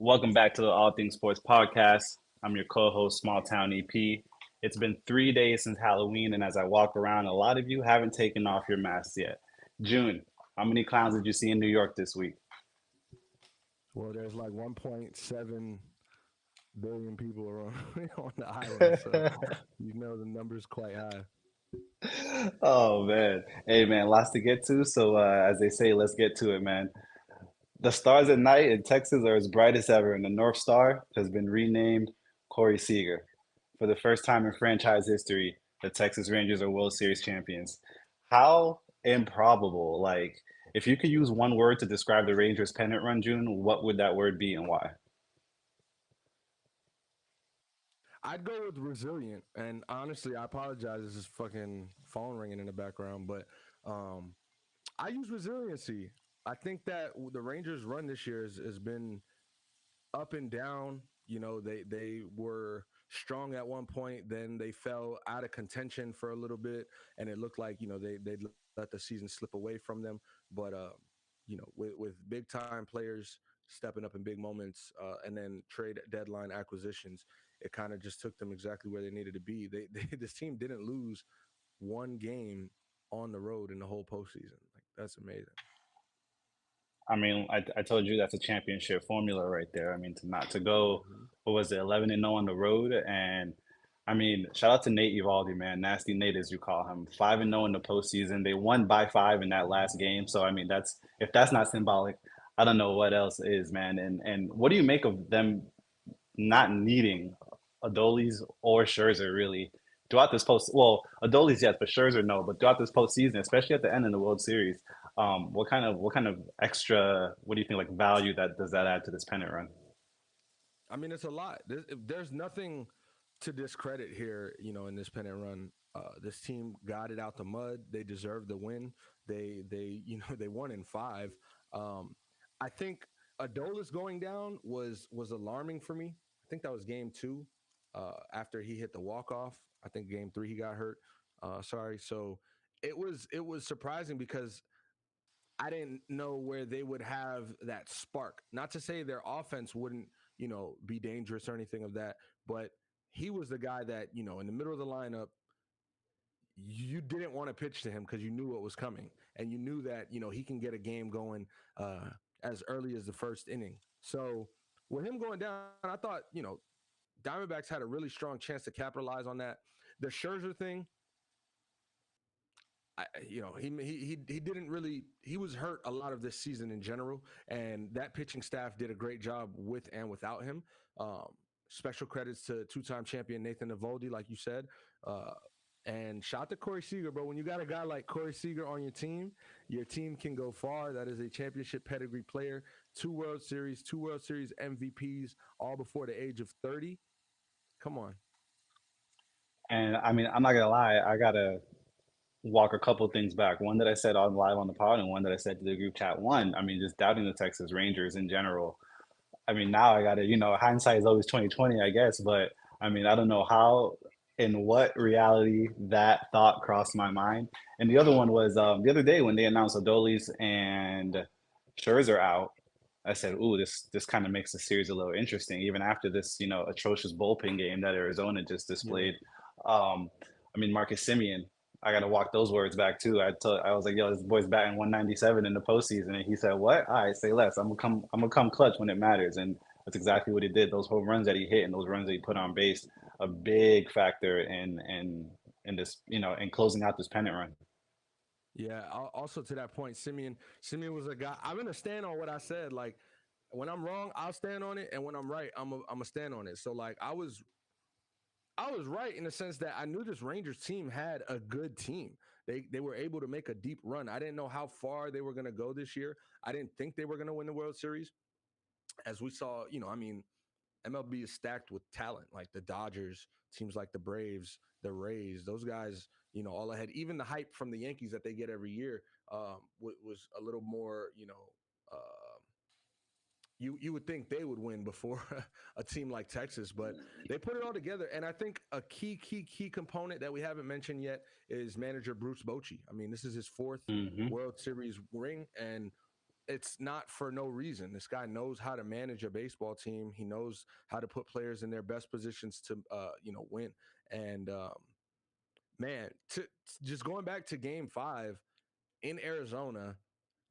Welcome back to the All Things Sports Podcast. I'm your co-host, Small Town EP. It's been 3 days since Halloween, and as I walk around, a lot of you haven't taken off your masks yet. June, how many clowns did you see in New York this week? Well, there's like 1.7 billion people around on the island, so the number's quite high. Oh man, hey man, lots to get to. So as they say, let's get to it, man. The stars at night in Texas are as bright as ever, and the North Star has been renamed Corey Seager. For the first time in franchise history, the Texas Rangers are World Series champions. How improbable! Like, if you could use one word to describe the Rangers' pennant run, June, what would that word be and why? I'd go with resilient, and honestly, I apologize. This is fucking phone ringing in the background, but um, I use resiliency. I think that the Rangers' run this year has been up and down. They were strong at one point, then they fell out of contention for a little bit, and it looked like they let the season slip away from them. But with big time players stepping up in big moments, and then trade deadline acquisitions, it kind of just took them exactly where they needed to be. This team didn't lose one game on the road in the whole postseason. Like that's amazing. I mean, I told you that's a championship formula right there. I mean, to not to go, Hmm. what was it, 11-0 on the road, and I mean, shout out to Nate Eovaldi, man, nasty Nate as you call him, 5-0 in the postseason. They won by five in that last game, so I mean, that's if that's not symbolic, I don't know what else is, man. And what do you make of them not needing Adolis or Scherzer really throughout this post? Well, Adolis yes, but Scherzer no. But throughout this postseason, especially at the end of the World Series, what kind of extra what do you think like value that does that add to this pennant run? I mean, it's a lot. There's nothing to discredit here, in this pennant run. This team got it out the mud. They deserved the win. They won in five. Um, I think Adolis going down was alarming for me. I think that was game two, after he hit the walk off. I think game three he got hurt. Sorry. So it was surprising because I didn't know where they would have that spark. Not to say their offense wouldn't, be dangerous or anything of that, but he was the guy that, in the middle of the lineup, you didn't want to pitch to him because you knew what was coming. And you knew that, he can get a game going as early as the first inning. So with him going down, I thought, Diamondbacks had a really strong chance to capitalize on that. The Scherzer thing, he didn't really he was hurt a lot of this season in general, and that pitching staff did a great job with and without him. Special credits to two-time champion Nathan Eovaldi, like you said, uh, and shout to Corey Seager, bro. When you got a guy like Corey Seager on your team can go far. That is a championship pedigree player, two World Series MVPs, all before the age of 30. Come on. And I mean, I'm not gonna lie, I gotta walk a couple things back. One that I said on live on the pod, and one that I said to the group chat. One, I mean, just doubting the Texas Rangers in general. I mean, now I gotta, hindsight is always 2020, I guess, but I mean, I don't know how, in what reality that thought crossed my mind. And the other one was the other day when they announced Adolis and Scherzer out. I said, "Ooh, this kind of makes the series a little interesting." Even after this, atrocious bullpen game that Arizona just Yeah. displayed. I mean, Marcus Simeon. I got to walk those words back too. I was like, "Yo, this boy's batting 197 in the postseason," and he said, "What? All right, say less. I'm gonna come clutch when it matters." And that's exactly what he did. Those home runs that he hit and those runs that he put on base, a big factor in this, in closing out this pennant run. Yeah. Also to that point, Simeon was a guy. I'm gonna stand on what I said. Like when I'm wrong, I'll stand on it, and when I'm right, I'm a stand on it. So like I was right in the sense that I knew this Rangers team had a good team. They were able to make a deep run. I didn't know how far they were gonna go this year. I didn't think they were gonna win the World Series, as we saw. I mean, MLB is stacked with talent, like the Dodgers, teams like the Braves, the Rays. Those guys, all ahead. Even the hype from the Yankees that they get every year was a little more, you would think they would win before a team like Texas, but they put it all together. And I think a key component that we haven't mentioned yet is manager Bruce Bochy. I mean, this is his fourth Hmm. World Series ring, and it's not for no reason. This guy knows how to manage a baseball team. He knows how to put players in their best positions to win. And man, just going back to Game 5 in Arizona,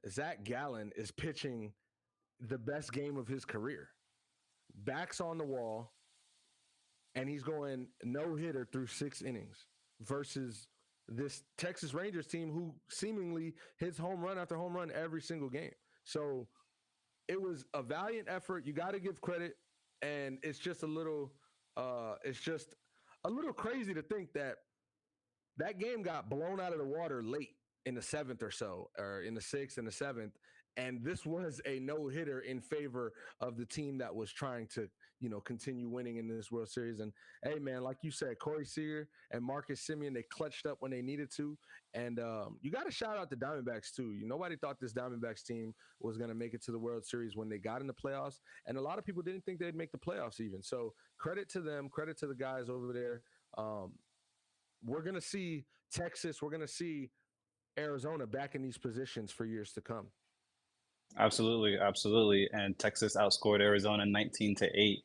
Zach Gallen is pitching the best game of his career. Backs on the wall, and he's going no hitter through 6 innings versus this Texas Rangers team who seemingly hits home run after home run every single game. So it was a valiant effort. You got to give credit, and it's just a little crazy to think that that game got blown out of the water late in the seventh or so, or in the sixth and the seventh. And this was a no hitter in favor of the team that was trying to, continue winning in this World Series. And hey, man, like you said, Corey Seager and Marcus Semien, they clutched up when they needed to. And you got to shout out the Diamondbacks too. Nobody thought this Diamondbacks team was going to make it to the World Series when they got in the playoffs, and a lot of people didn't think they'd make the playoffs even. So credit to them, credit to the guys over there. We're going to see Texas, we're going to see Arizona back in these positions for years to come. Absolutely, absolutely. And Texas outscored Arizona 19-8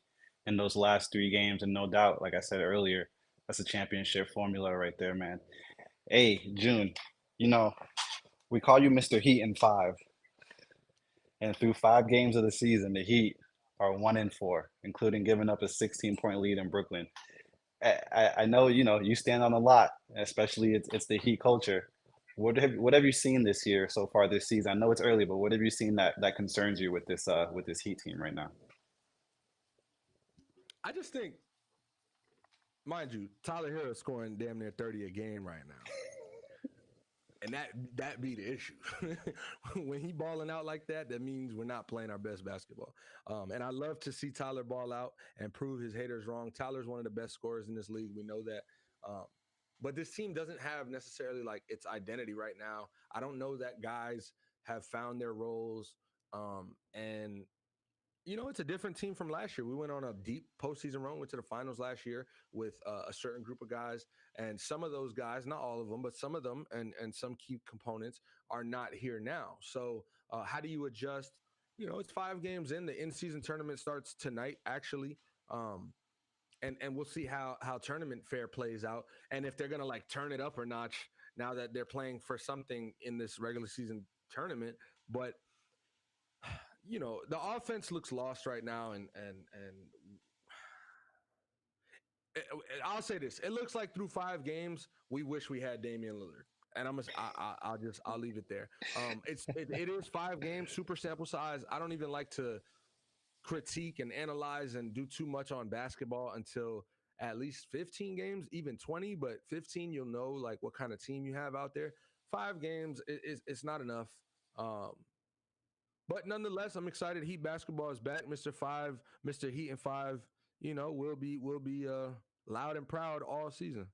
in those last three games, and no doubt, like I said earlier, that's a championship formula right there, man. Hey, June, you know, we call you Mr. Heat in five, and through 5 games of the season, the Heat are 1-4, including giving up a 16-point lead in Brooklyn. I know, you stand on a lot, especially it's the Heat culture. What have you seen this year so far this season? I know it's early, but what have you seen that concerns you with this Heat team right now? I just think, mind you, Tyler Hero is scoring damn near 30 a game right now. And that be the issue. When he balling out like that, that means we're not playing our best basketball. And I love to see Tyler ball out and prove his haters wrong. Tyler's one of the best scorers in this league. We know that. Um, but this team doesn't have necessarily like its identity right now. I don't know that guys have found their roles. And it's a different team from last year. We went on a deep postseason run, went to the finals last year with a certain group of guys, and some of those guys, not all of them, but some of them, and some key components are not here now. So, how do you adjust? It's 5 games in. The in-season tournament starts tonight, actually. And we'll see how tournament fare plays out, and if they're gonna like turn it up a notch now that they're playing for something in this regular season tournament. But the offense looks lost right now, and I'll say this: it looks like through 5 games, we wish we had Damian Lillard, and I'll leave it there. It is 5 games, super sample size. I don't even like to critique and analyze and do too much on basketball until at least 15 games, even 20, but 15, you'll know like what kind of team you have out there. 5 games it's not enough. Um, but nonetheless, I'm excited. Heat basketball is back. Mr. Five, Mr. Heat and Five, will be loud and proud all season.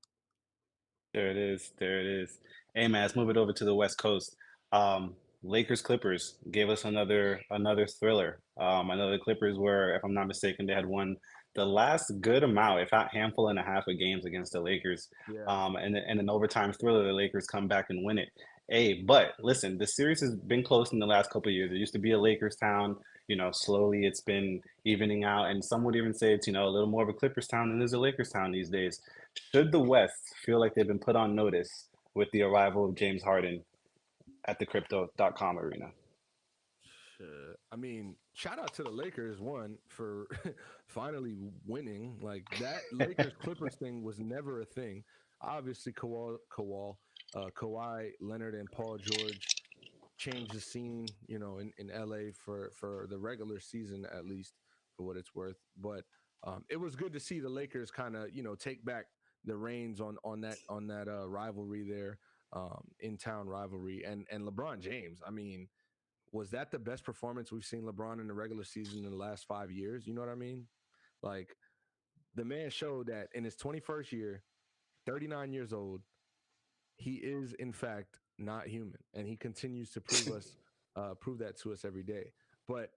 There it is. There it is. Hey man, let's move it over to the West Coast. Um, Lakers Clippers gave us another thriller. I know the Clippers were, if I'm not mistaken, they had won the last good amount, if not handful and a half of games against the Lakers. Yeah. And an overtime thriller, the Lakers come back and win it. Hey, but listen, the series has been close in the last couple of years. It used to be a Lakers town. Slowly it's been evening out, and some would even say it's, a little more of a Clippers town than it is a Lakers town these days. Should the West feel like they've been put on notice with the arrival of James Harden at the crypto.com arena? I mean, shout out to the Lakers, one, for finally winning. Like that Lakers Clippers thing was never a thing. Obviously, Kawhi Leonard, and Paul George changed the scene, in LA for the regular season at least, for what it's worth. But it was good to see the Lakers kind of take back the reins on that rivalry there, in town rivalry, and LeBron James. I mean, was that the best performance we've seen LeBron in the regular season in the last 5 years? You know what I mean? Like the man showed that in his 21st year, 39 years old, he is in fact not human, and he continues to prove that to us every day. But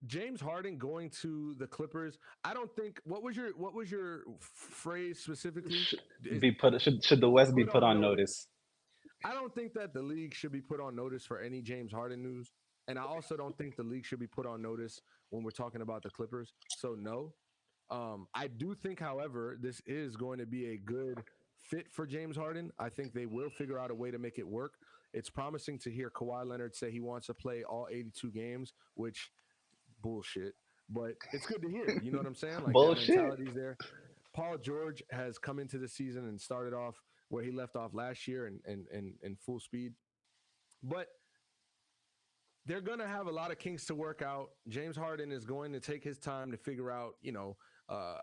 James Harden going to the Clippers, I don't think. What was your phrase specifically? Is Should the West be put put on on notice? notice? I don't think that the league should be put on notice for any James Harden news. And I also don't think the league should be put on notice when we're talking about the Clippers. So no. I do think, however, this is going to be a good fit for James Harden. I think they will figure out a way to make it work. It's promising to hear Kawhi Leonard say he wants to play all 82 games, which bullshit. But it's good to hear. You know what I'm saying? Like that Bullshit. mentality is there. Paul George has come into the season and started off where he left off last year and full speed. But they're going to have a lot of kinks to work out. James Harden is going to take his time to figure out,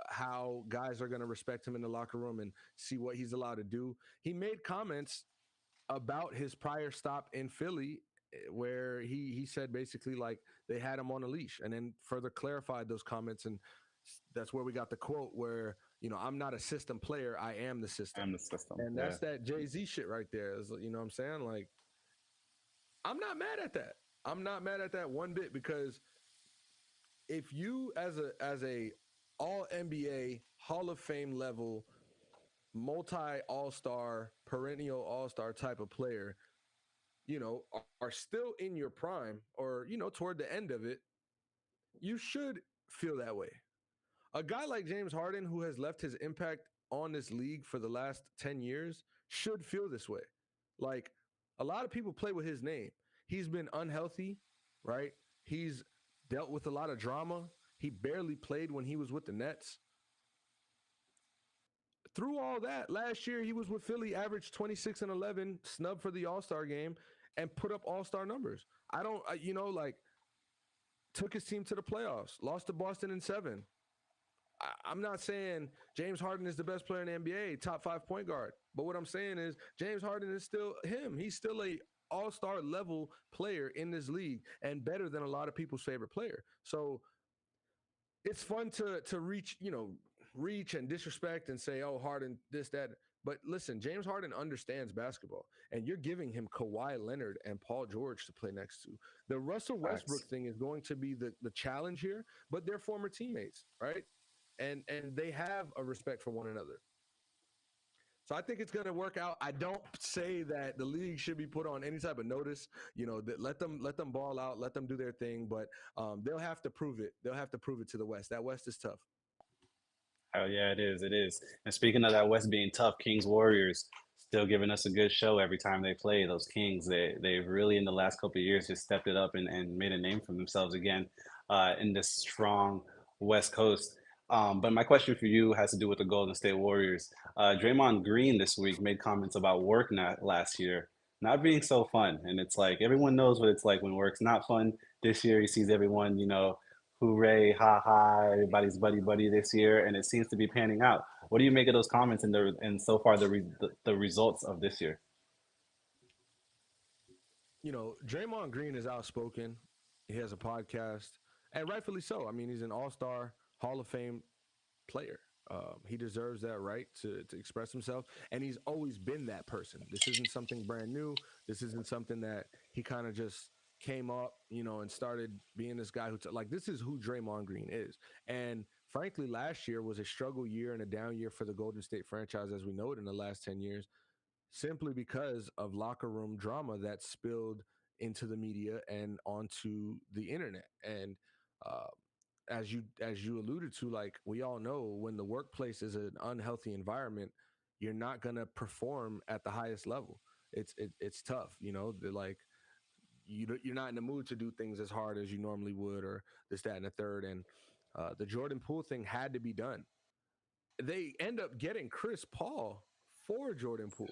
how guys are going to respect him in the locker room and see what he's allowed to do. He made comments about his prior stop in Philly where he said basically like they had him on a leash, and then further clarified those comments. And that's where we got the quote where, I'm not a system player, I am the system. I'm the system. And Yeah. that's that Jay-Z shit right there. You know what I'm saying? Like, I'm not mad at that. I'm not mad at that one bit, because if you as a all NBA Hall of Fame level multi all-star perennial all-star type of player, are still in your prime, or toward the end of it, you should feel that way. A guy like James Harden, who has left his impact on this league for the last 10 years, should feel this way. Like, a lot of people play with his name. He's been unhealthy, right? He's dealt with a lot of drama. He barely played when he was with the Nets. Through all that, last year he was with Philly, averaged 26 and 11, snubbed for the All-Star game, and put up All-Star numbers. I don't, like, took his team to the playoffs, lost to Boston in 7. I'm not saying James Harden is the best player in the NBA, top 5 point guard. But what I'm saying is James Harden is still him. He's still a all-star level player in this league and better than a lot of people's favorite player. So it's fun to reach and disrespect and say, oh, Harden, this, that. But listen, James Harden understands basketball, and you're giving him Kawhi Leonard and Paul George to play next to. The Russell Westbrook Facts. thing is going to be the challenge here, but they're former teammates, right? And they have a respect for one another. So I think it's going to work out. I don't say that the league should be put on any type of notice. That let them ball out, let them do their thing, but they'll have to prove it. They'll have to prove it to the West. That West is tough. Oh yeah, it is. It is. And speaking of that West being tough, Kings Warriors still giving us a good show every time they play. Those Kings, they've really in the last couple of years just stepped it up and made a name for themselves again in this strong West Coast. But my question for you has to do with the Golden State Warriors. Draymond Green this week made comments about work not last year not being so fun, and it's like everyone knows what it's like when work's not fun. This year, he sees everyone, hooray, ha ha, everybody's buddy buddy this year, and it seems to be panning out. What do you make of those comments and so far the results of this year? Draymond Green is outspoken. He has a podcast, and rightfully so. I mean, he's an all-star Hall of Fame player. He deserves that right to express himself, and he's always been that person. This isn't something brand new. This isn't something that he kind of just came up, and started being this guy like, this is who Draymond Green is. And frankly, last year was a struggle year and a down year for the Golden State franchise, as we know it in the last 10 years, simply because of locker room drama that spilled into the media and onto the internet. And uh, as you alluded to, like, we all know, when the workplace is an unhealthy environment, you're not going to perform at the highest level. It's tough. They're like, you're not in the mood to do things as hard as you normally would, or this, that, and the third. And the Jordan Poole thing had to be done. They end up getting Chris Paul for Jordan Poole.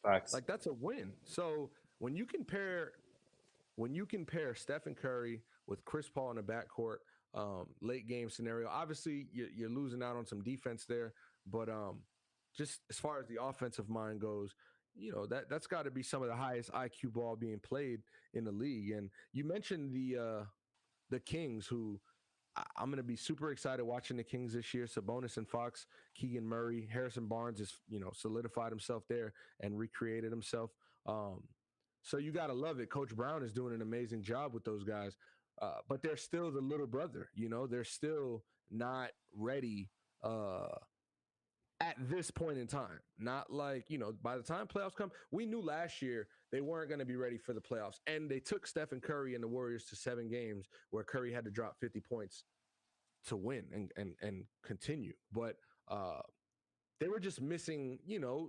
Facts. Like, that's a win. So when you compare Stephen Curry with Chris Paul in the backcourt, late game scenario, obviously you're losing out on some defense there, but just as far as the offensive mind goes, that's got to be some of the highest IQ ball being played in the league. And you mentioned the Kings, who I'm going to be super excited watching the Kings this year. Sabonis and Fox, Keegan Murray, Harrison Barnes is, solidified himself there and recreated himself. Um, so you got to love it. Coach Brown is doing an amazing job with those guys, but they're still the little brother. They're still not ready. at this point in time. Not like, by the time playoffs come, we knew last year they weren't going to be ready for the playoffs. And they took Stephen Curry and the Warriors to 7 games where Curry had to drop 50 points to win and continue. But they were just missing,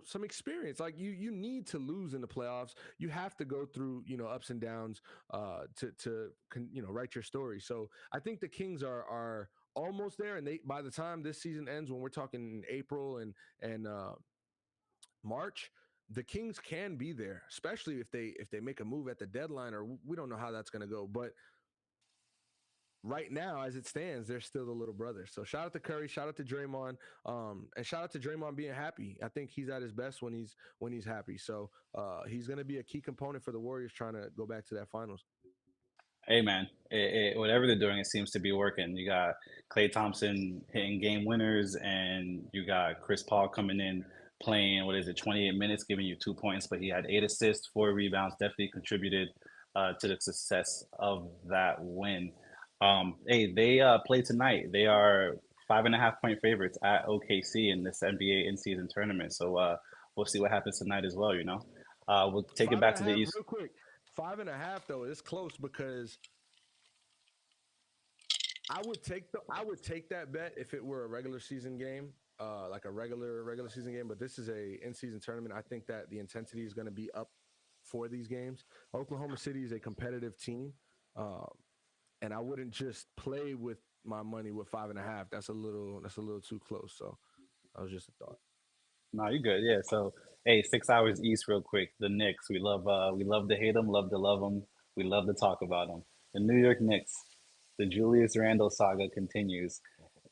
some experience. Like you need to lose in the playoffs. You have to go through, ups and downs to write your story. So I think the Kings are almost there, and they by the time this season ends, when we're talking April and March, the Kings can be there, especially if they make a move at the deadline, or we don't know how that's going to go. But right now, as it stands, they're still the little brothers. So shout out to Curry, shout out to Draymond, and shout out to Draymond being happy. I think he's at his best when he's happy. So he's going to be a key component for the Warriors trying to go back to that finals. Hey man, whatever they're doing, it seems to be working. You got Klay Thompson hitting game winners, and you got Chris Paul coming in playing, what is it, 28 minutes, giving you 2 points, but he had 8 assists, 4 rebounds, definitely contributed to the success of that win. Hey, they play tonight. They are 5.5 point favorites at OKC in this NBA in-season tournament. So we'll see what happens tonight as well, you know. We'll take it Five and back a to the half, East. real quick. 5.5 though is close because I would take that bet if it were a regular season game, like a regular season game. But this is a in season tournament. I think that the intensity is going to be up for these games. Oklahoma City is a competitive team, um, and I wouldn't just play with my money with 5.5. That's a little too close. So that was just a thought. No, you good. Yeah. So, hey, 6 hours east, real quick. The Knicks. We love to hate them, love to love them. We love to talk about them. The New York Knicks. The Julius Randle saga continues.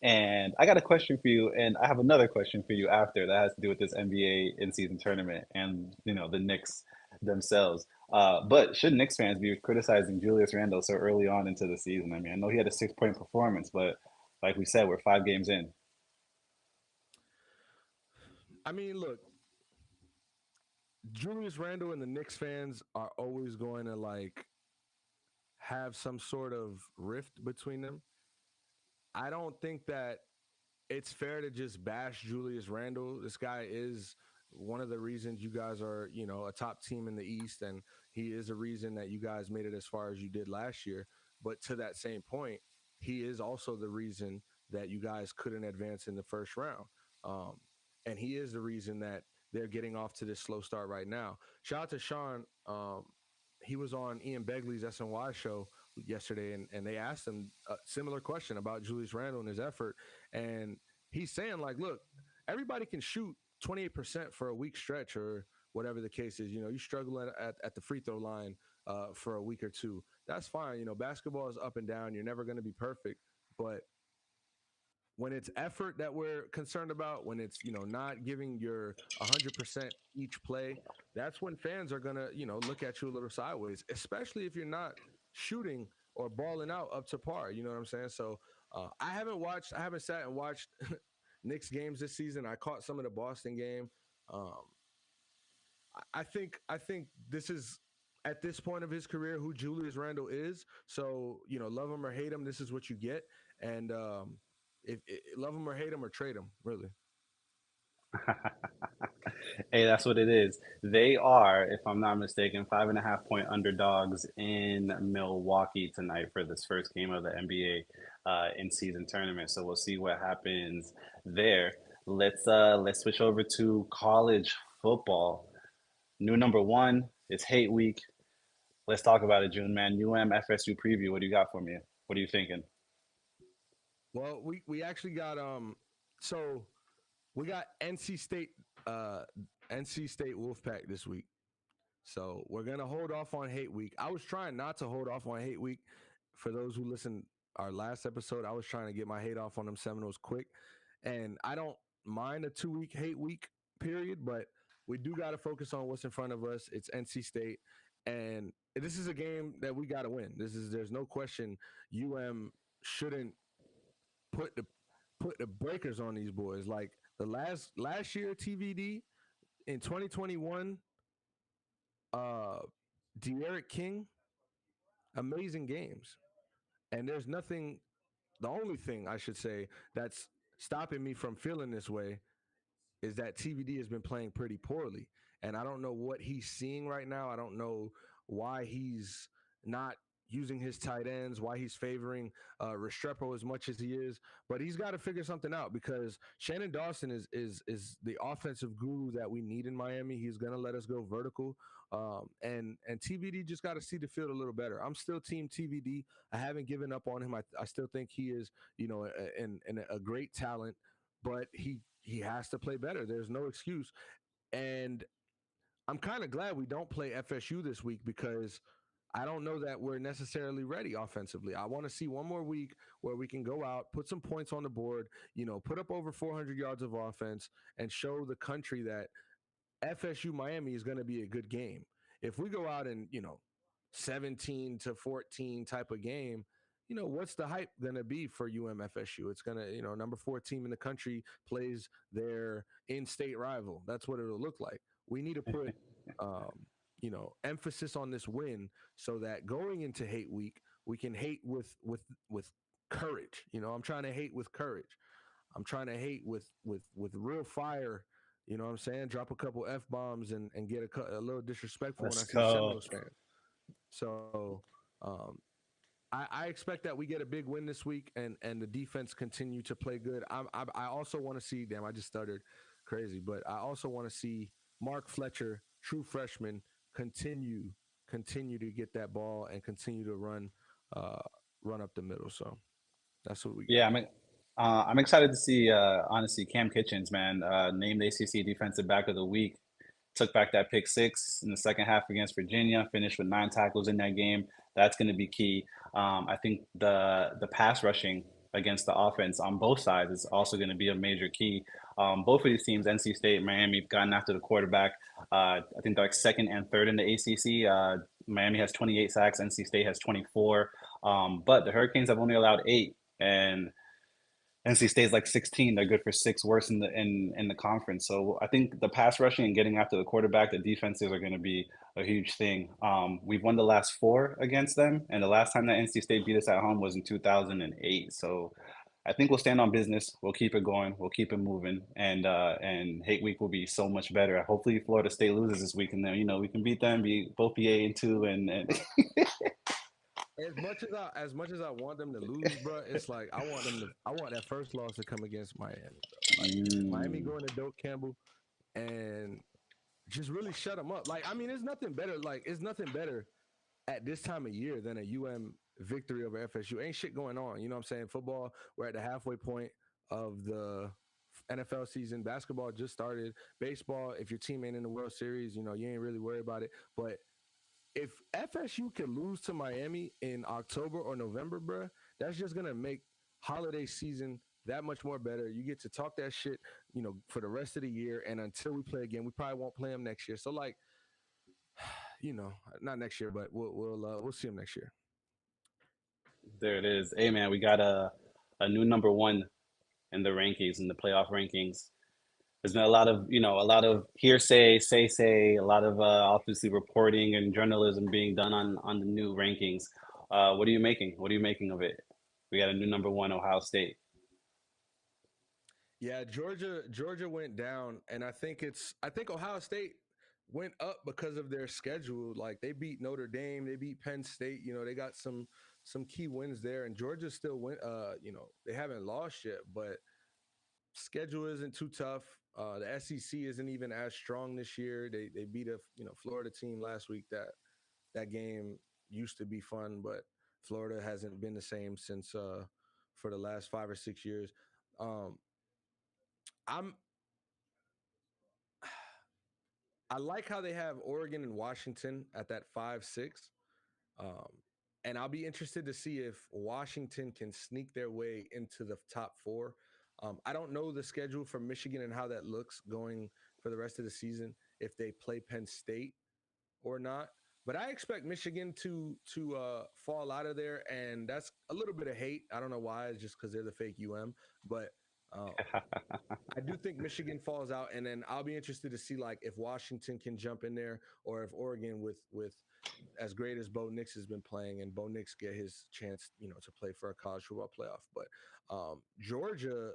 And I got a question for you, and I have another question for you after that has to do with this NBA in-season tournament and the Knicks themselves. But should Knicks fans be criticizing Julius Randle so early on into the season? I mean, I know he had a 6 point performance, but like we said, we're 5 games in. I mean, look, Julius Randle and the Knicks fans are always going to like have some sort of rift between them. I don't think that it's fair to just bash Julius Randle. This guy is one of the reasons you guys are, a top team in the East, and he is a reason that you guys made it as far as you did last year. But to that same point, he is also the reason that you guys couldn't advance in the first round. Um, and he is the reason that they're getting off to this slow start right now. Shout out to Sean. He was on Ian Begley's SNY show yesterday, and they asked him a similar question about Julius Randle and his effort. And he's saying, like, look, everybody can shoot 28% for a week stretch or whatever the case is. You struggle at the free throw line for a week or two. That's fine. Basketball is up and down. You're never going to be perfect. But when it's effort that we're concerned about, when it's, not giving your 100% each play, that's when fans are going to, look at you a little sideways, especially if you're not shooting or balling out up to par. You know what I'm saying? So I haven't sat and watched Knicks games this season. I caught some of the Boston game. Um, I think this is at this point of his career who Julius Randle is. So love him or hate him, this is what you get. And if love him or hate him or trade him, really. Hey, that's what it is. They are, if I'm not mistaken, 5.5 point underdogs in Milwaukee tonight for this first game of the NBA in-season tournament. So we'll see what happens there. Let's switch over to college football. New number one is Hate Week. Let's talk about it, June, man. FSU preview. What do you got for me? What are you thinking? Well, we actually got so we got uh NC State Wolfpack this week. So we're gonna hold off on Hate Week. I was trying not to hold off on Hate Week. For those who listened our last episode, I was trying to get my hate off on them Seminoles quick, and I don't mind a 2 week hate week period, but we do got to focus on what's in front of us. It's NC State, and this is a game that we got to win. There's no question. Shouldn't put the put the breakers on these boys. Like the last year TVD in 2021, uh De'Aaron King, amazing games. And there's the only thing I should say that's stopping me from feeling this way is that TVD has been playing pretty poorly, and I don't know what he's seeing right now. I don't know why he's not using his tight ends, why he's favoring Restrepo as much as he is, but he's got to figure something out because Shannon Dawson is the offensive guru that we need in Miami. He's going to let us go vertical, and TVD just got to see the field a little better. I'm still team TVD. I haven't given up on him. I still think he is, a great talent, but he has to play better. There's no excuse. And I'm kind of glad we don't play FSU this week because I don't know that we're necessarily ready offensively. I want to see one more week where we can go out, put some points on the board, put up over 400 yards of offense and show the country that FSU Miami is going to be a good game. If we go out and, 17-14 type of game, what's the hype going to be for UMFSU? It's going to, number 4 team in the country plays their in-state rival. That's what it'll look like. We need to put, emphasis on this win so that going into hate week, we can hate with courage. I'm trying to hate with courage. I'm trying to hate with real fire. You know what I'm saying? Drop a couple F bombs and get a little disrespectful when I Let's see go. Seminoles fans. So I expect that we get a big win this week and the defense continue to play good. I also want to see, damn, I just stuttered crazy, but I also want to see Mark Fletcher, true freshman, continue to get that ball and continue to uh, run up the middle. So that's what we got. Yeah, I'm excited to see honestly Cam Kitchens, man, named ACC Defensive Back of the Week. Took back that pick six in the second half against Virginia. Finished with 9 tackles in that game. That's going to be key. I think the pass rushing against the offense on both sides is also going to be a major key. Both of these teams, NC State, Miami, have gotten after the quarterback. I think they're like second and third in the ACC. Miami has 28 sacks. NC State has 24. But the Hurricanes have only allowed 8, and NC State's like 16. They're good for 6, worse in the conference. So I think the pass rushing and getting after the quarterback, the defenses are going to be a huge thing. We've won the last 4 against them, and the last time that NC State beat us at home was in 2008. So I think we'll stand on business. We'll keep it going. We'll keep it moving, and hate week will be so much better. Hopefully, Florida State loses this week, and then we can beat them, be both be 8-2, and As much as I want them to lose, bro, it's like I want that first loss to come against Miami, bro. Like Miami mm, going to Doak Campbell and just really shut them up. Like I mean, it's nothing better at this time of year than a victory over FSU. Ain't shit going on. You know what I'm saying? Football, we're at the halfway point of the NFL season. Basketball just started. Baseball, if your team ain't in the World Series, you ain't really worried about it. But if FSU can lose to Miami in October or November, bruh, that's just gonna make holiday season that much more better. You get to talk that shit, for the rest of the year, and until we play again, we probably won't play them next year. So like, not next year, but we'll see them next year. there it is. Hey man, we got a new number one in the rankings, in the playoff rankings. There's been a lot of hearsay, say, a lot of obviously reporting and journalism being done on the new rankings. What are you making? What are you making of it? We got a new number one, Ohio State. Yeah, Georgia went down, and I think Ohio State went up because of their schedule. Like they beat Notre Dame, they beat Penn State. They got some key wins there, and Georgia still went. They haven't lost yet, but schedule isn't too tough. The SEC isn't even as strong this year. They beat a Florida team last week. That game used to be fun, but Florida hasn't been the same since for the last 5 or 6 years. Um, I'm I like how they have Oregon and Washington at that 5-6. Um, and I'll be interested to see if Washington can sneak their way into the top 4. I don't know the schedule for Michigan and how that looks going for the rest of the season if they play Penn State or not. But I expect Michigan to fall out of there, and that's a little bit of hate. I don't know why. It's just because they're the fake but um, I do think Michigan falls out, and then I'll be interested to see like if Washington can jump in there, or if Oregon with as great as Bo Nix has been playing, and Bo Nix get his chance, to play for a college football playoff. But Georgia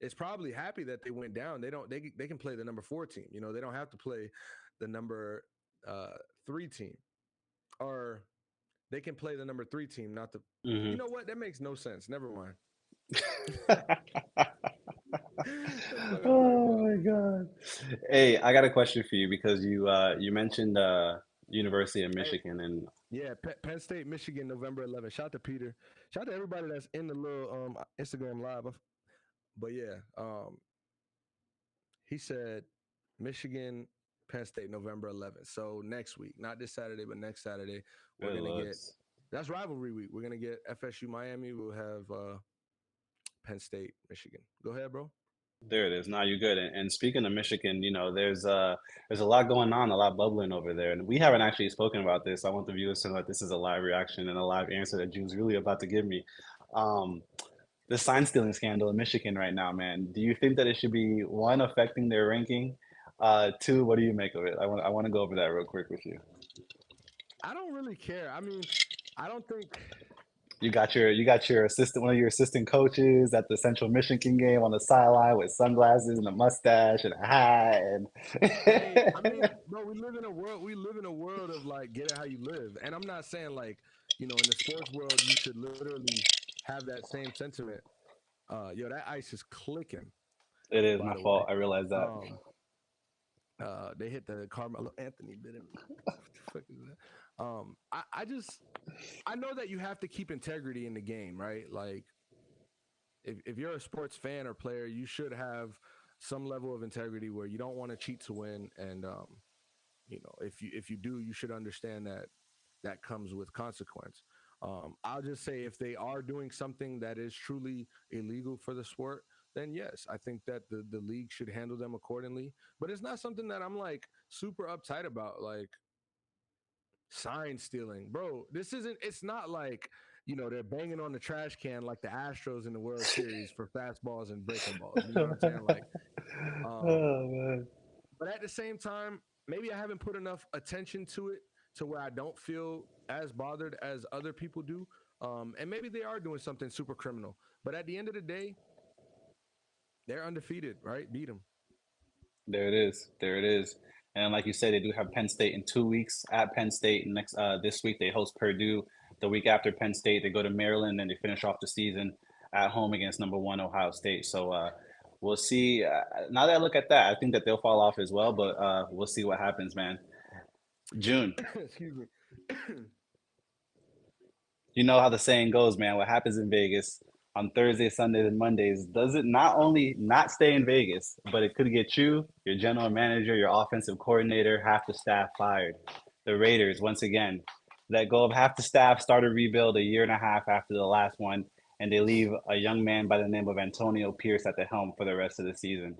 is probably happy that they went down. They can play the number 4 team. You know, they don't have to play the number uh 3 team, or they can play the number 3 team, not the. You Hmm. know what? That makes no sense. Never mind. The fuck I'm talking Oh about. my God. Hey, I got a question for you because you mentioned University of Hey, Michigan, and yeah, Penn State, Michigan, November 11th. Shout out to Peter. Shout out to everybody that's in the little Instagram live. But yeah, he said Michigan, Penn State, November 11th. So next week, not this Saturday, but next Saturday, we're good gonna get. looks. That's rivalry week. We're gonna get FSU, Miami. We'll have Penn State, Michigan. Go ahead, bro. There it is. Now you're good. And speaking of Michigan, there's a lot going on, a lot bubbling over there, and we haven't actually spoken about this. I want the viewers to know that this is a live reaction and a live answer that June's really about to give me. Um, the sign stealing scandal in Michigan right now, man. Do you think that it should be one affecting their ranking? Two, what do you make of it? I want to go over that real quick with you. I don't really care. I mean, I don't think. You got your assistant, one of your assistant coaches at the Central Michigan game on the sideline with sunglasses and a mustache and a hat and Hey, I mean, bro, we live in a world. We live in a world of like, get it how you live. And I'm not saying like, in the sports world, you should literally have that same sentiment. Yo, that ice is clicking. it is By my the way, fault. I realize that. um, they hit the Carmelo Anthony bit in me. What the fuck is that? I know that you have to keep integrity in the game, right? Like, if you're a sports fan or player, you should have some level of integrity where you don't want to cheat to win, and if you do, you should understand that that comes with consequence. I'll just say if they are doing something that is truly illegal for the sport, then yes, I think that the league should handle them accordingly. But it's not something that I'm like super uptight about, like sign stealing, bro. This isn't. It's not like they're banging on the trash can like the Astros in the World Series for fastballs and breaking balls. You know what I'm saying? Like, um, Oh man. but at the same time, maybe I haven't put enough attention to it to where I don't feel as bothered as other people do. And maybe they are doing something super criminal. But at the end of the day, they're undefeated, right? Beat them. There it is. There it is. And like you said, they do have Penn State in 2 weeks at Penn State. Next this week they host Purdue. The week after Penn State, they go to Maryland and they finish off the season at home against number one Ohio State. So we'll see. Now that I look at that, I think that they'll fall off as well. But we'll see what happens, man. June. Excuse me. You know how the saying goes, man. What happens in Vegas on Thursdays, Sundays, and Mondays does it not only not stay in Vegas, but it could get you, your general manager, your offensive coordinator, half the staff fired. The Raiders, once again, let go of half the staff, start a rebuild a year and a half after the last one, and they leave a young man by the name of Antonio Pierce at the helm for the rest of the season.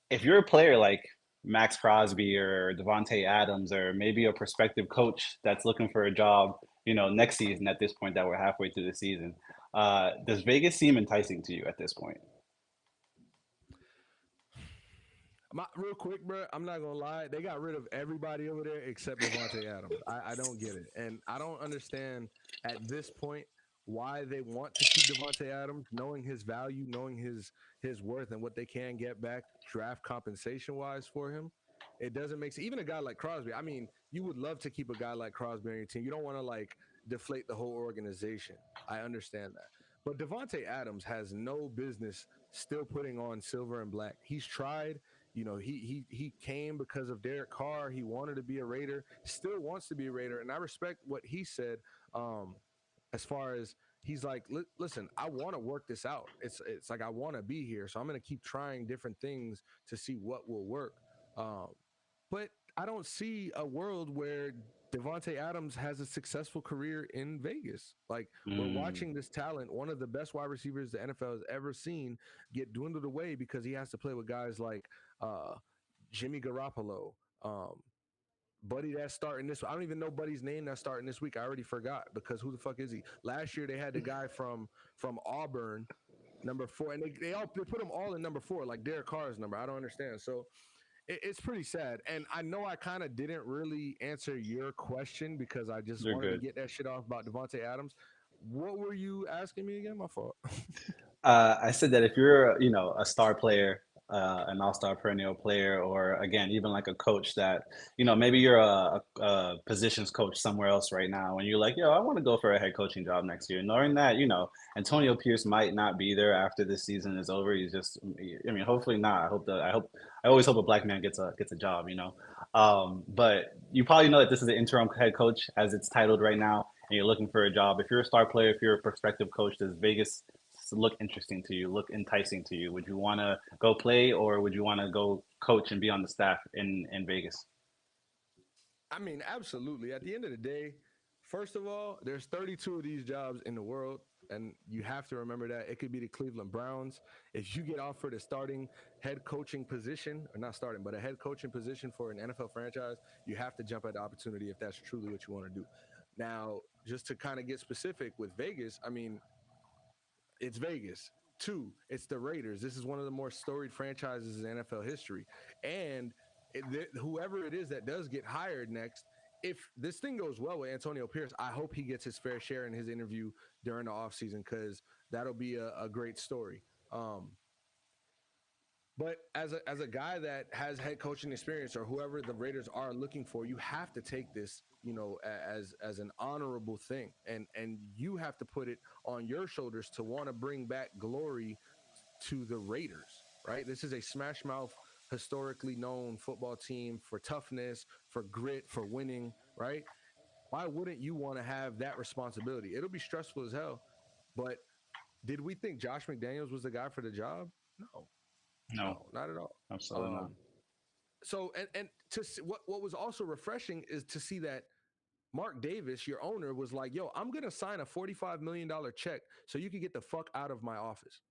If you're a player like Max Crosby or Devontae Adams or maybe a prospective coach that's looking for a job, next season at this point that we're halfway through the season, does Vegas seem enticing to you at this point? Real quick, bro, I'm not gonna lie. They got rid of everybody over there except Devontae Adams. I don't get it, and I don't understand at this point why they want to keep Devontae Adams, knowing his value, knowing his worth, and what they can get back draft compensation wise for him. It doesn't make sense. Even a guy like Crosby. I mean, you would love to keep a guy like Crosby on your team. You don't want to like deflate the whole organization. I understand that. But Devontae Adams has no business still putting on silver and black. He's tried. He came because of Derek Carr. He wanted to be a Raider, still wants to be a Raider, and I respect what he said. Um, as far as he's like, listen, I want to work this out. It's like I want to be here, so I'm going to keep trying different things to see what will work. Um, but I don't see a world where Devontae Adams has a successful career in Vegas. Like, we're Mm, watching this talent, one of the best wide receivers the NFL has ever seen, get dwindled away because he has to play with guys like uh, Jimmy Garoppolo, Buddy that's starting this. I don't even know Buddy's name that's starting this week. I already forgot because who the fuck is he? Last year they had the guy from Auburn, number 4, and they put them all in number 4, like Derek Carr's number. I don't understand. So it's pretty sad. And I know I kind of didn't really answer your question because I just you're wanted to good. get that shit off about Devontae Adams. What were you asking me again? My fault. I said that if you're, a star player, an all-star perennial player, or again, even like a coach that, maybe you're a positions coach somewhere else right now, and you're like, yo, I want to go for a head coaching job next year, knowing that, Antonio Pierce might not be there after this season is over. He's just, I mean, hopefully not. I always hope a black man gets a job, But you probably know that this is an interim head coach, as it's titled right now, and you're looking for a job. If you're a star player, if you're a prospective coach, does Vegas look interesting to you, look enticing to you? Would you want to go play, or would you want to go coach and be on the staff in Vegas? I mean, absolutely. At the end of the day, first of all, there's 32 of these jobs in the world, and you have to remember that it could be the Cleveland Browns. If you get offered a starting head coaching position, or not starting, but a head coaching position for an NFL franchise, you have to jump at the opportunity if that's truly what you want to do. Now, just to kind of get specific with Vegas, I mean, it's Vegas. Two, it's the Raiders. This is one of the more storied franchises in NFL history. And whoever it is that does get hired next, if this thing goes well with Antonio Pierce, I hope he gets his fair share in his interview during the offseason because that'll be a great story. But as a guy that has head coaching experience or whoever the Raiders are looking for, you have to take this, as an honorable thing, and you have to put it on your shoulders to want to bring back glory to the Raiders. Right? This is a smash mouth, historically known football team for toughness, for grit, for winning. Right? Why wouldn't you want to have that responsibility? It'll be stressful as hell. But did we think Josh McDaniels was the guy for the job? No, No, no, not at all. absolutely not. Um, so and to what was also refreshing is to see that Mark Davis, your owner, was like, "Yo, I'm gonna sign a $45 million check so you can get the fuck out of my office."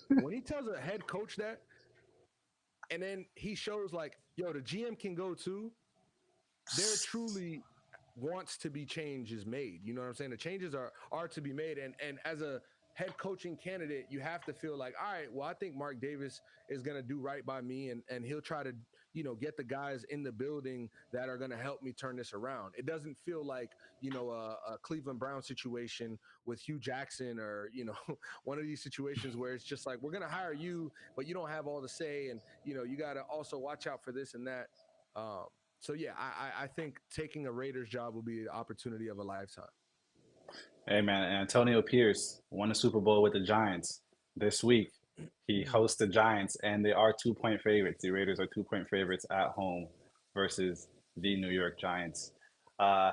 When he tells a head coach that, and then he shows like, "Yo, the GM can go too." There truly wants to be changes made. You know what I'm saying? The changes are to be made, and as a head coaching candidate, you have to feel like, all right, well, I think Mark Davis is going to do right by me, and he'll try to get the guys in the building that are going to help me turn this around. It doesn't feel like a Cleveland Brown situation with Hugh Jackson or one of these situations where it's just like we're going to hire you, but you don't have all the say, and you got to also watch out for this and that. Um, so yeah, I think taking a Raiders job will be the opportunity of a lifetime. Hey man, Antonio Pierce won a Super Bowl with the Giants this week. He hosts the Giants, and they are 2-point favorites. The Raiders are 2-point favorites at home versus the New York Giants. Uh,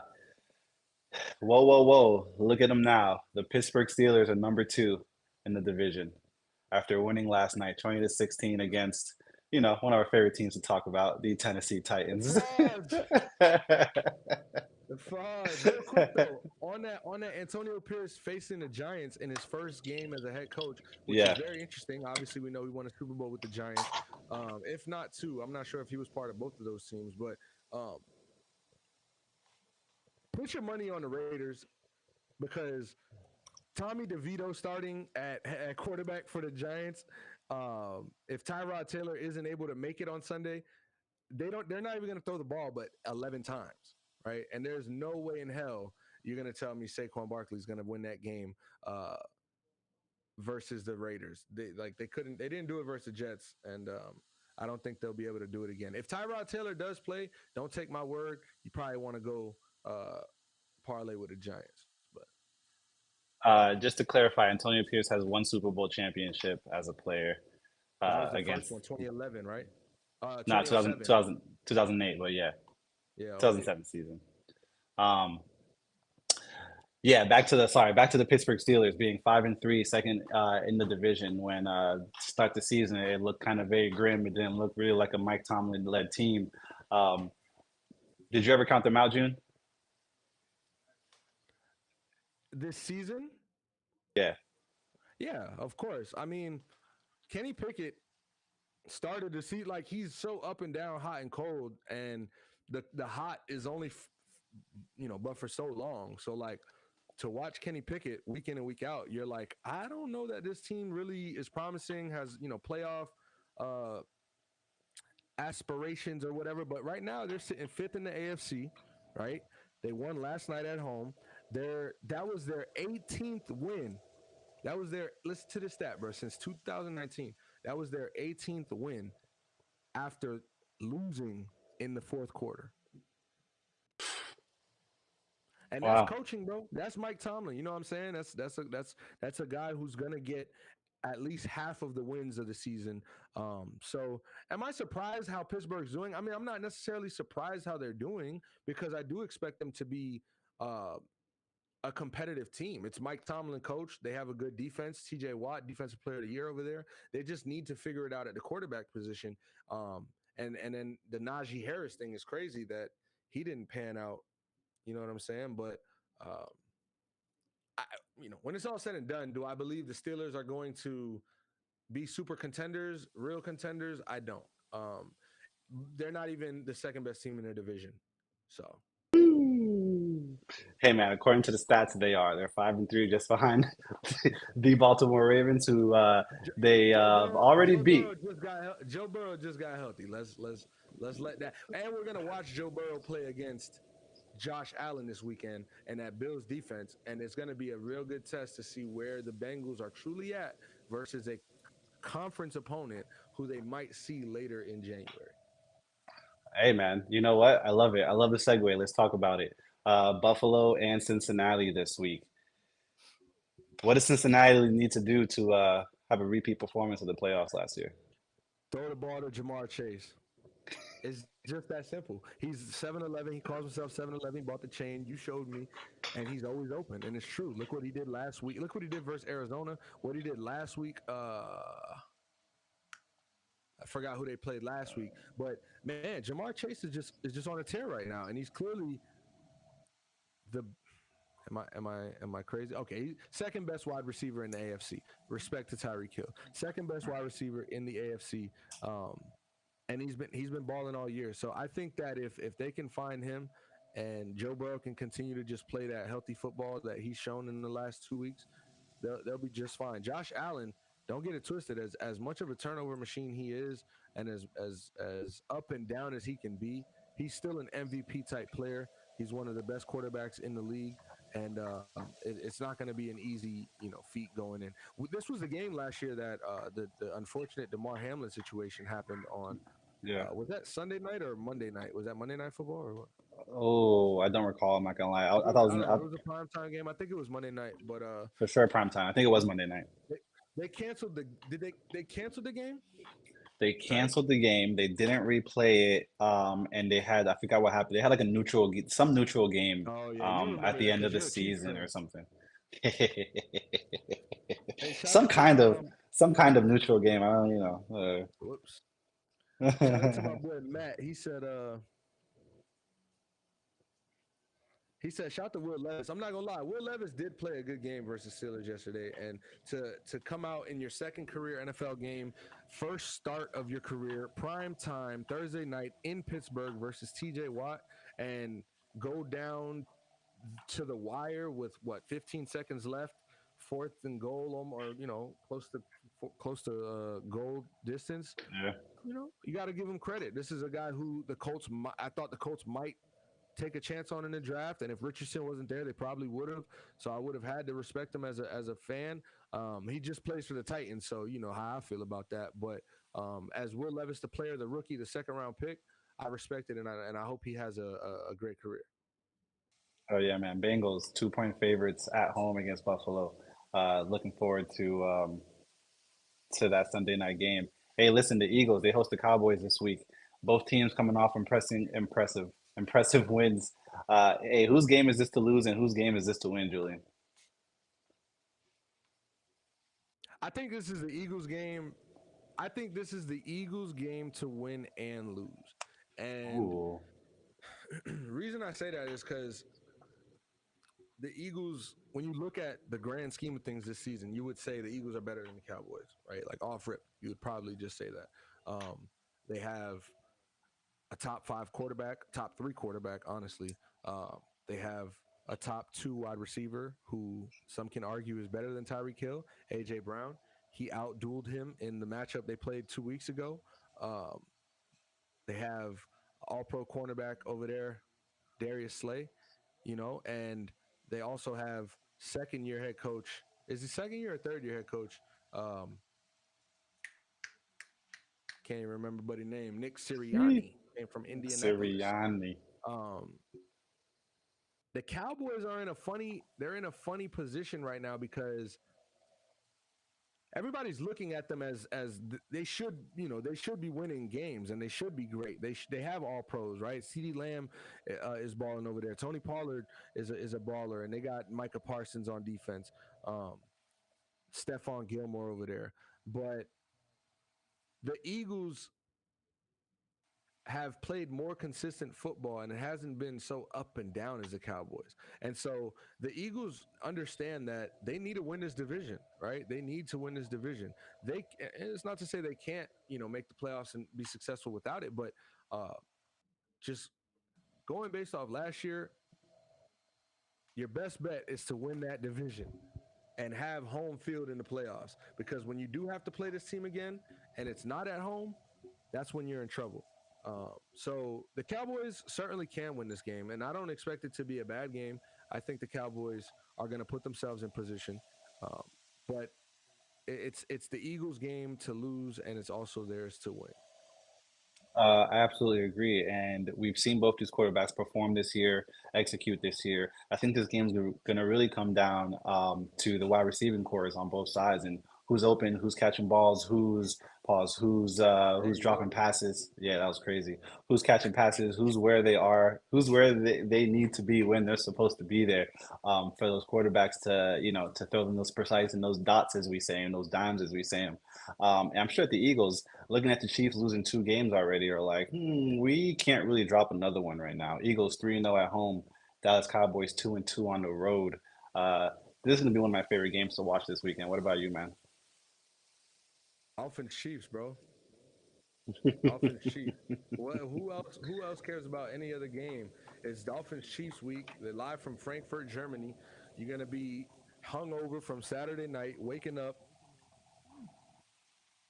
Whoa, whoa, whoa! Look at them now. The Pittsburgh Steelers are number two in the division after winning last night, 20-16 against, one of our favorite teams to talk about, the Tennessee The Titans. frauds, the frauds. Real quick though, on that Antonio Pierce facing the Giants in his first game as a head coach, which is Yeah. very interesting. Obviously, we know he won a Super Bowl with the Giants. If not two, I'm not sure if he was part of both of those teams, but um, put your money on the Raiders because Tommy DeVito starting at quarterback for the Giants. If Tyrod Taylor isn't able to make it on Sunday, they're not even going to throw the ball but 11 times, right? And there's no way in hell you're going to tell me Saquon Barkley is going to win that game uh, versus the Raiders. They didn't do it versus the Jets, and I don't think they'll be able to do it again. If Tyrod Taylor does play, don't take my word. You probably want to go parlay with the Giants, but Just to clarify, Antonio Pierce has one Super Bowl championship as a player that was the first against, one, 2011, right? not 2007. 2008, but yeah, Yeah, oh 8. 2007 season. Um, Yeah, back to the Pittsburgh Steelers being 5-3, second in the division. When start the season, it looked kind of very grim. It didn't look really like a Mike Tomlin led team. Um, did you ever count them out, June? This season, Yeah, yeah, of course. I mean, Kenny Pickett started to see like he's so up and down, hot and cold, and the hot is only but for so long. So like to watch Kenny Pickett week in and week out, you're like, I don't know that this team really is promising, has playoff uh aspirations or whatever. But right now they're sitting fifth in the AFC, right? They won last night at home. That was their 18th win That was their listen to this stat, bro. Since 2019, that was their 18th win after losing in the fourth quarter. And that's Wow. coaching, bro. That's Mike Tomlin. You know what I'm saying? That's a guy who's gonna get at least half of the wins of the season. So am I surprised how Pittsburgh's doing? I mean, I'm not necessarily surprised how they're doing because I do expect them to be uh, a competitive team. It's Mike Tomlin coach. They have a good defense. TJ Watt, defensive player of the year over there. They just need to figure it out at the quarterback position. And then the Najee Harris thing is crazy that he didn't pan out. You know what I'm saying? But um, I, when it's all said and done, do I believe the Steelers are going to be super contenders, real contenders? I don't. Um, they're not even the second best team in their division. So Hey man, according to the stats, they are. They're 5-3, just behind the Baltimore Ravens, who they already beat. Joe Burrow just got healthy. Let's let that. And we're gonna watch Joe Burrow play against Josh Allen this weekend and that Bills defense, and it's going to be a real good test to see where the Bengals are truly at versus a conference opponent who they might see later in January. Hey man, you know what? I love it. I love the segue. Let's talk about it. Buffalo and Cincinnati this week. What does Cincinnati need to do to have a repeat performance of the playoffs last year? Throw the ball to Jamar Chase. It's just that simple. He's 7'11. He calls himself 7'11. He bought the chain. You showed me. And he's always open. And it's true. Look what he did last week. Look what he did versus Arizona. What he did last week. I forgot who they played last week. But man, Jamar Chase is just on a tear right now. And he's clearly the am I crazy? Okay, second best wide receiver in the AFC. Respect to Tyreek Hill. Second best wide receiver in the AFC. Um, and he's been balling all year. So I think that if they can find him and Joe Burrow can continue to just play that healthy football that he's shown in the last 2 weeks, they'll be just fine. Josh Allen, don't get it twisted. As much of a turnover machine he is, and as up and down as he can be, he's still an MVP type player. He's one of the best quarterbacks in the league, and it's not going to be an easy feat going in. This was the game last year that the unfortunate Damar Hamlin situation happened on. Yeah. Was that Sunday night or Monday night? Was that Monday Night Football or what? Oh, I don't recall. I'm not gonna lie. I thought it I was don't know. It was a prime time game. I think it was Monday night, but for sure prime time. I think it was Monday night. they, they canceled the did they canceled the game? They Right? canceled the game. They didn't replay it. And they had I forgot what happened. They had like a some neutral game Oh yeah, you at remember the that end of because the you're a Chiefs season or fan. something. Hey, shout Some out to kind of some kind of neutral game. I don't, whoops. Shout out to my uh, boy Matt. He said, shout out to Will Levis. I'm not gonna lie, Will Levis did play a good game versus Steelers yesterday, and to come out in your second career NFL game, first start of your career, prime time Thursday night in Pittsburgh versus T.J. Watt, and go down to the wire with what 15 seconds left, fourth and goal, or close to goal distance. yeah. You got to give him credit. This is a guy who I thought the Colts might take a chance on in the draft. And if Richardson wasn't there, they probably would have. So I would have had to respect him as a fan. He just plays for the Titans, so you know how I feel about that. But as Will Levis, the player, the rookie, the second round pick, I respect it, and I hope he has a great career. Oh yeah, man. Bengals 2-point favorites at home against Buffalo. Looking forward to that Sunday night game. Hey, listen, the Eagles, they host the Cowboys this week. Both teams coming off impressive wins. Hey, whose game is this to lose and whose game is this to win, Julian? I think this is the Eagles game. I think this is the Eagles game to win and lose. And Ooh, reason I say that is because the Eagles, when you look at the grand scheme of things this season, you would say the Eagles are better than the Cowboys, right? Like off rip, you would probably just say that. They have a top five quarterback, top three quarterback, honestly. They have a top two wide receiver who some can argue is better than Tyreek Hill, AJ Brown. He outdueled him in the matchup they played 2 weeks ago. Um, they have all pro cornerback over there, Darius Slay, and they also have second year head coach. Is he second year or third year head coach? Um, can't even remember buddy name. Nick Sirianni came from Indianapolis. Sirianni. Um, the Cowboys are in a funny position right now because everybody's looking at them as they should, they should be winning games and they should be great. They have all pros, right? CeeDee Lamb is balling over there. Tony Pollard is a baller, and they got Micah Parsons on defense. Um, Stephon Gilmore over there, but the Eagles have played more consistent football and it hasn't been so up and down as the Cowboys. And so the Eagles understand that they need to win this division, right? They need to win this division. And it's not to say they can't, make the playoffs and be successful without it, but just going based off last year, your best bet is to win that division and have home field in the playoffs, because when you do have to play this team again and it's not at home, that's when you're in trouble. So the Cowboys certainly can win this game, and I don't expect it to be a bad game. I think the Cowboys are going to put themselves in position, um, but it's the Eagles' game to lose, and it's also theirs to win. I absolutely agree. And we've seen both these quarterbacks perform this year, execute this year. I think this game's going to really come down to the wide receiving cores on both sides and who's open, who's catching balls, There who's you dropping go. passes. Yeah, that was crazy. Who's catching passes, who's where they are, who's where they need to be when they're supposed to be there for those quarterbacks to, to throw them those precise and those dots, as we say, and those dimes, as we say them. And I'm sure at the Eagles, looking at the Chiefs losing two games already are like, we can't really drop another one right now. Eagles 3-0 at home, Dallas Cowboys 2-2 on the road. Uh, this is gonna be one of my favorite games to watch this weekend. What about you, man? Dolphins Chiefs, bro. Dolphins Chiefs. Well, who else cares about any other game? It's Dolphins Chiefs week. They're live from Frankfurt, Germany. You're gonna be hungover from Saturday night, waking up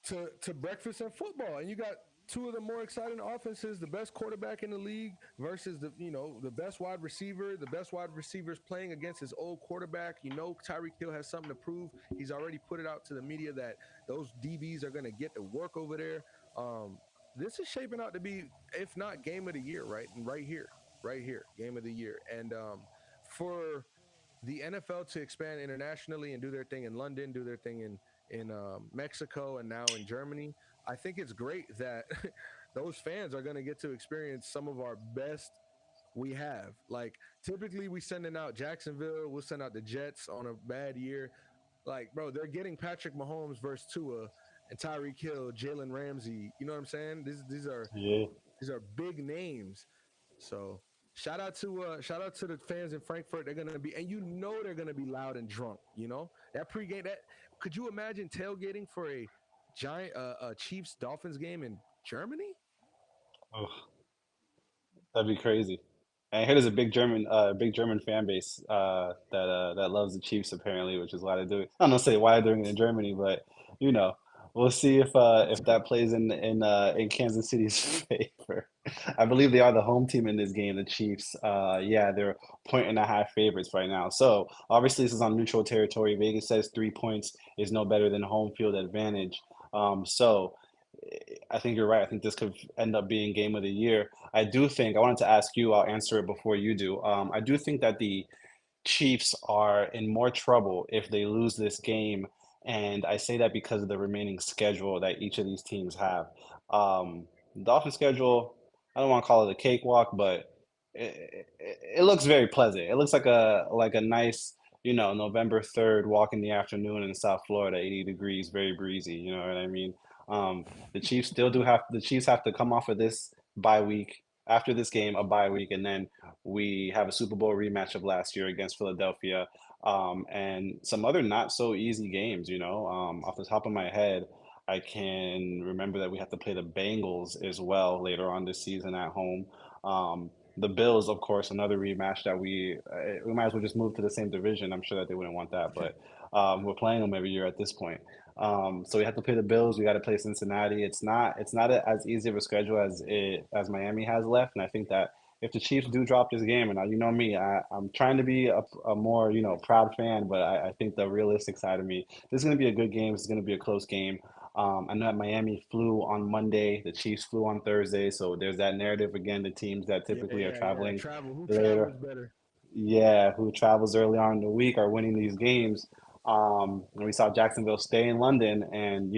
to breakfast and football, and you got two of the more exciting offenses, the best quarterback in the league versus the best wide receiver. The best wide receiver is playing against his old quarterback. Tyreek Hill has something to prove. He's already put it out to the media that those DBs are going to get to work over there. Um, this is shaping out to be, if not game of the year, right? And right here, game of the year. And for the NFL to expand internationally and do their thing in London, do their thing in Mexico, and now in Germany. I think it's great that those fans are going to get to experience some of our best we have. Like typically, we sending out Jacksonville, we'll send out the Jets on a bad year. Like, bro, they're getting Patrick Mahomes versus Tua and Tyreek Hill, Jalen Ramsey. You know what I'm saying? Yeah. These are big names. So shout out to the fans in Frankfurt. They're gonna be, and they're gonna be loud and drunk. That pregame. That could you imagine tailgating for a giant Chiefs Dolphins game in Germany? Ugh, that'd be crazy. And here there's a big German fan base that loves the Chiefs apparently, which is why they do it. I don't say why they're doing it in Germany, but you know, we'll see if that plays in Kansas City's favor. I believe they are the home team in this game, the Chiefs. Yeah, they're 1.5 favorites right now. So obviously this is on neutral territory. Vegas says 3 points is no better than home field advantage. So I think you're right. I think this could end up being game of the year. I wanted to ask you, I'll answer it before you do. I do think that the Chiefs are in more trouble if they lose this game, and I say that because of the remaining schedule that each of these teams have. Dolphins schedule, I don't want to call it a cakewalk, but it looks very pleasant. It looks like a nice, November 3rd walk in the afternoon in South Florida, 80 degrees, very breezy. You know what I mean? Um, the Chiefs have to come off of this bye week after this game, a bye week, and then we have a Super Bowl rematch of last year against Philadelphia, and some other not so easy games. Off the top of my head, I can remember that we have to play the Bengals as well later on this season at home. The Bills, of course, another rematch that we might as well just move to the same division. I'm sure that they wouldn't want that, but we're playing them every year at this point. So we have to play the Bills. We got to play Cincinnati. It's not as easy of a schedule as Miami has left, and I think that if the Chiefs do drop this game, and you know me, I'm trying to be a more, proud fan, but I think the realistic side of me, this is going to be a good game. It's going to be a close game. I know that Miami flew on Monday, the Chiefs flew on Thursday, so there's that narrative again. The teams that Yeah, typically are yeah, yeah. traveling Travel. Who later, travels better? yeah, who travels early on in the week are winning these games. And we saw Jacksonville stay in London and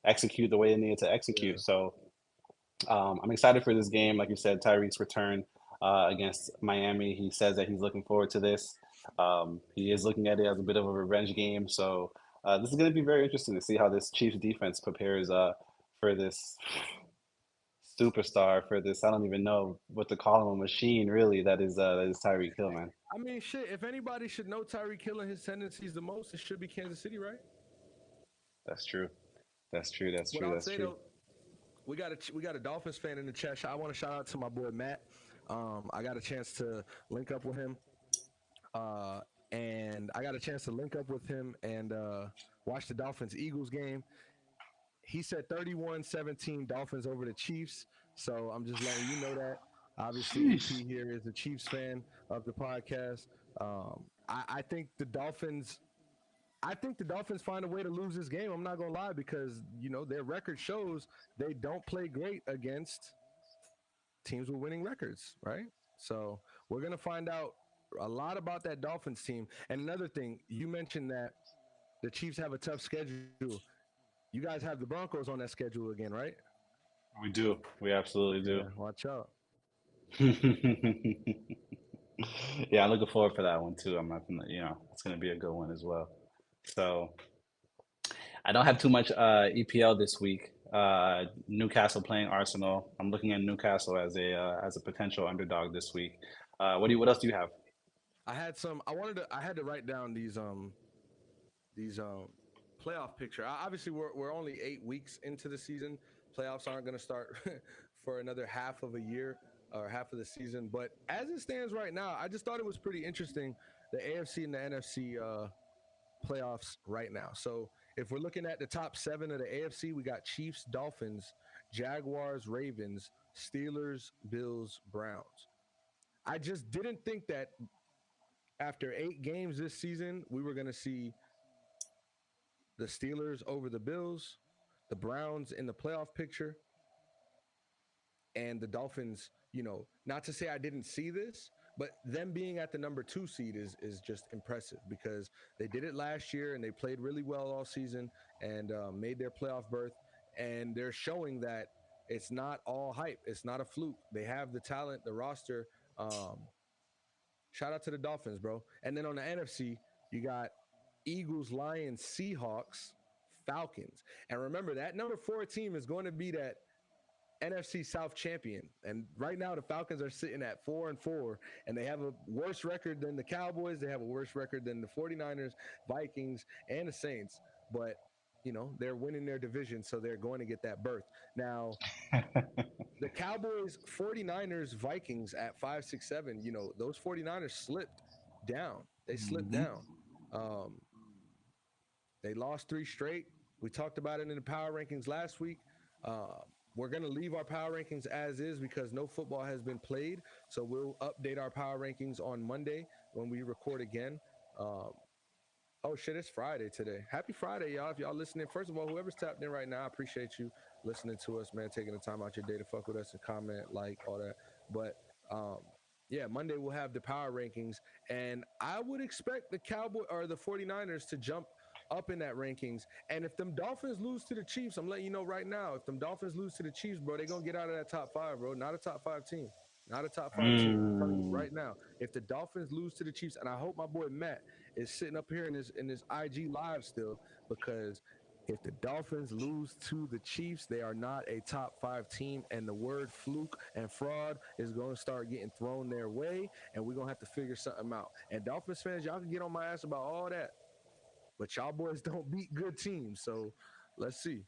execute the way they needed to execute. Yeah. So I'm excited for this game. Like you said, Tyreek's return against Miami. He says that he's looking forward to this. He is looking at it as a bit of a revenge game. So this is going to be very interesting to see how this Chiefs defense prepares for this superstar, for this, I don't even know what to call him, a machine, really, that is Tyreek Hill, man. I mean, shit. If anybody should know Tyreek Hill and his tendencies the most, it should be Kansas City, right? That's true. That's true. That's What true. I'll That's say true. though, we got a Dolphins fan in the chat. I want to shout out to my boy Matt. I got a chance to link up with him, uh, and I got a chance to link up with him and watch the Dolphins Eagles game. He said 31-17 Dolphins over the Chiefs. So I'm just letting you know that. Obviously, Sheesh. EP here is a Chiefs fan of the podcast. I think the Dolphins. I think the Dolphins find a way to lose this game. I'm not gonna lie because their record shows they don't play great against teams with winning records, right? So we're gonna find out a lot about that Dolphins team. And another thing, you mentioned that the Chiefs have a tough schedule. You guys have the Broncos on that schedule again, right? We do. We absolutely Yeah, do. watch out. Yeah, I'm looking forward for that one too. I'm not gonna, it's gonna be a good one as well. So I don't have too much EPL this week. Newcastle playing Arsenal. I'm looking at Newcastle as a potential underdog this week. What else do you have? I had some. I had to write down these playoff picture. Obviously, we're only 8 weeks into the season. Playoffs aren't going to start for another half of a year or half of the season. But as it stands right now, I just thought it was pretty interesting, the AFC and the NFC playoffs right now. So if we're looking at the top seven of the AFC, we got Chiefs, Dolphins, Jaguars, Ravens, Steelers, Bills, Browns. I just didn't think that after 8 games this season, we were going to see the Steelers over the Bills, the Browns in the playoff picture, and the Dolphins. Not to say I didn't see this, but them being at the number 2 seed is just impressive because they did it last year and they played really well all season and made their playoff berth. And they're showing that it's not all hype. It's not a fluke. They have the talent, the roster. Um, Shout out to the Dolphins, bro. And then on the NFC, you got Eagles, Lions, Seahawks, Falcons. And remember, that number 4 team is going to be that NFC South champion. And right now, the Falcons are sitting at 4-4, and they have a worse record than the Cowboys. They have a worse record than the 49ers, Vikings, and the Saints. But, they're winning their division, so they're going to get that berth. Now, the Cowboys, 49ers, Vikings at 5, 6, 7, those 49ers slipped down. They slipped Mhm. down. Um, they lost 3 straight. We talked about it in the power rankings last week. Uh, we're going to leave our power rankings as is because no football has been played. So we'll update our power rankings on Monday when we record again. Um, Oh shit, it's Friday today. Happy Friday, y'all. If y'all listening, first of all, whoever's tapped in right now, I appreciate you listening to us, man, taking the time out your day to fuck with us and comment, like, all that. But um, yeah, Monday we'll have the power rankings. And I would expect the Cowboy or the 49ers to jump up in that rankings. And if them Dolphins lose to the Chiefs, I'm letting you know right now, if them Dolphins lose to the Chiefs, bro, they're gonna get out of that top five, bro. Not a top five team. Not a top five team. I'm telling you Mm. right now. If the Dolphins lose to the Chiefs, and I hope my boy Matt is sitting up here in his IG live still because if the Dolphins lose to the Chiefs, they are not a top five team, and the word fluke and fraud is going to start getting thrown their way, and we're going to have to figure something out. And Dolphins fans, y'all can get on my ass about all that, but y'all boys don't beat good teams, so let's see.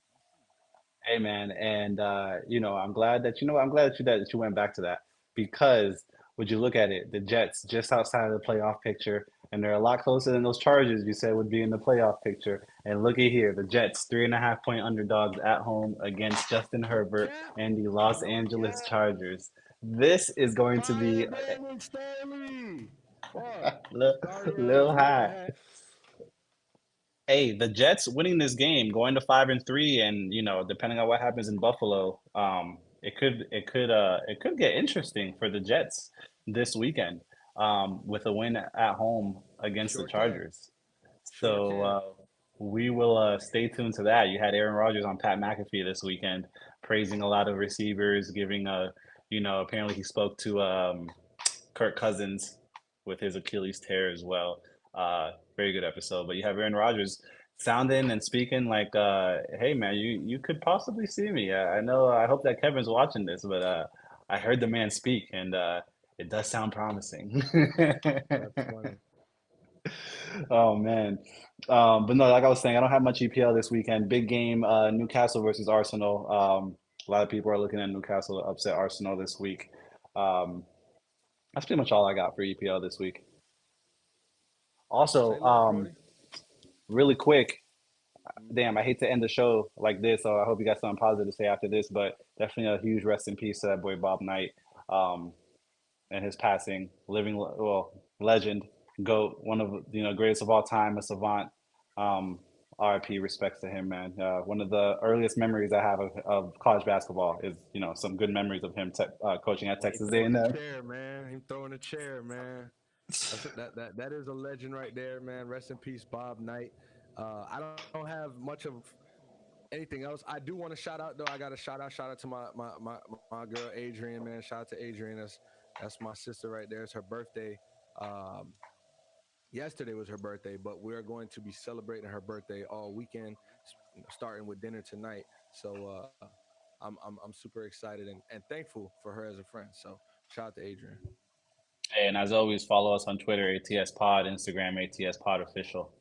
Hey man, and I'm glad that you went back to that because would you look at it, the Jets just outside of the playoff picture, and they're a lot closer than those Chargers you said would be in the playoff picture. And look at here, the Jets 3.5 point underdogs at home against Justin No Herbert cap, and the Los no Angeles cap. Chargers. This is going to Fire be Brandon Staley. Fuck. a Sorry, little we gonna high. have. Hey, the Jets winning this game, going to 5-3, and depending on what happens in Buffalo, it could get interesting for the Jets this weekend, with a win at home against the Sure can. Chargers. Sure So can. we will stay tuned to that. You had Aaron Rodgers on Pat McAfee this weekend, praising a lot of receivers, giving apparently he spoke to Kirk Cousins with his Achilles tear as well. Very good episode. But you have Aaron Rodgers sounding and speaking like, "Hey man, you could possibly see me. I know. I hope that Kevin's watching this, but I heard the man speak, and it does sound promising." That's funny. Oh man. But no, like I was saying, I don't have much EPL this weekend. Big game, Newcastle versus Arsenal. A lot of people are looking at Newcastle to upset Arsenal this week. Um, that's pretty much all I got for EPL this week. Say Also, less, Brody. really quick, Mm. damn, I hate to end the show like this, so I hope you got something positive to say after this, but definitely a huge rest in peace to that boy Bob Knight, um, and his passing. Well, legend, GOAT, one of greatest of all time, a savant. Um, RIP, respects to him, man. One of the earliest memories I have of college basketball is some good memories of him coaching at He Texas throwing the A&M. chair, man. He throwing the chair, man. That is a legend right there, man. Rest in peace, Bob Knight. I don't have much of anything else. I do want to shout out though. I got a shout out to my girl Adrian, man. Shout out to Adrian. That's my sister right there. It's her birthday. Um, Yesterday was her birthday, but we're going to be celebrating her birthday all weekend, starting with dinner tonight. So I'm super excited and thankful for her as a friend. So shout out to Adrian. And as always, follow us on Twitter, ATS Pod, Instagram, ATS Pod Official.